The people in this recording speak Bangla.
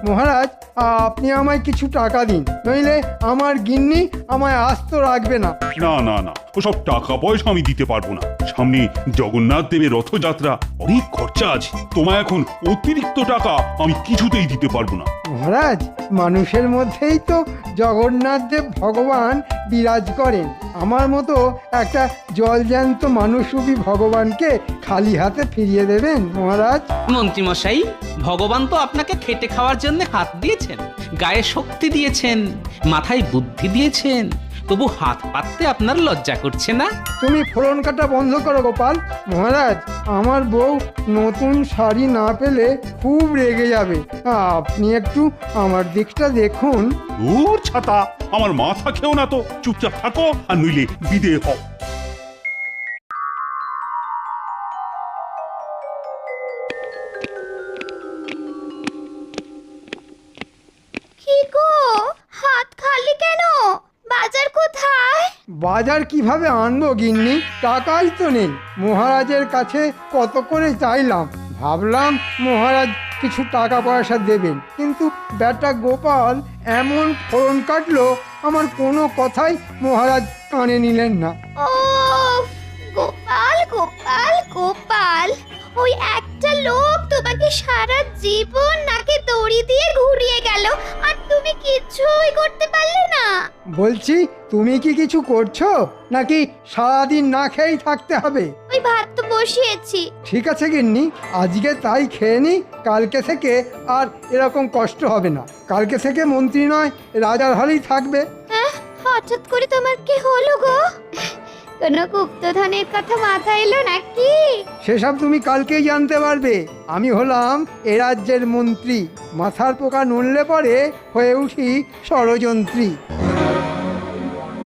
মহারাজ, আপনি আমায় কিছু টাকা দিন, নইলে আমার গিন্নি আমায় আস্ত রাখবে না। না না না, ওসব টাকা পয়সা আমি দিতে পারবো না। সামনে জগন্নাথ দেবের রথযাত্রা, অনেক খরচা আছে। তোমায় এখন অতিরিক্ত টাকা আমি কিছুতেই দিতে পারবো না। মহারাজ, মানুষের মধ্যেই তো জগন্নাথ দেব ভগবান বিরাজ করেন। আমার মতো একটা জলজ্যান্ত মানুষরূপী ভগবানকে খালি হাতে ফিরিয়ে দেবেন মহারাজ? মন্ত্রীমশাই, ভগবান তো আপনাকে খেটে খাওয়ার জন্য হাত দিয়েছেন, গায়ে শক্তি দিয়েছেন, মাথায় বুদ্ধি দিয়েছেন, তবু হাত পাততে আপনার লজ্জা করছে না? তুমি ফোড়ন কাটা বন্ধ করো গোপাল। মহারাজ, আমার বউ নতুন শাড়ি না পেলে খুব রেগে যাবে। আপনি একটু আমার দিকটা দেখুন। দূর ছাতা, আমার মাথা খেও না তো, চুপচাপ থাকো আর নইলে বিদে হও। কি গো, হাত খালি কেন? বাজার কোথায়? বাজার কিভাবে আনবো গিন্নি? টাকাই তো নেই। মহারাজের কাছে কত করে চাইলাম, ভাবলাম মহারাজ কিছু টাকা পয়সা দেবেন, কিন্তু বেটা গোপাল এমন ফোড়ন কাটলো, আমার কোনো কথাই মহারাজ কানে নিলেন না। ও গোপাল গোপাল গোপাল, ওই একটা লোক তোমাকে সারা জীবন নাকে দড়ি দিয়ে ঘুরিয়ে গেল, আর তুমি কিছুই করতে পারলে না। বলছি, তুমি কি কিছু করছো নাকি সারাদিন না খেয়েই থাকতে হবে? ওই ভাত তো বসিয়েছি। ঠিক আছে গিন্নি, আজকে তাই খেয়ে নি, কালকে থেকে আর এরকম কষ্ট হবে না। কালকে থেকে মন্ত্রী নয়, রাজার হালেই থাকবে। হঠাৎ করে তোমার কি হলো গো? কোনো গুপ্তধনের কথা মাথায় এলো নাকি? সেসব তুমি কালকেই জানতে পারবে। আমি হলাম এ রাজ্যের মন্ত্রী, মাথার পোকা নড়লে পরে হয়ে উঠি ষড়যন্ত্রী।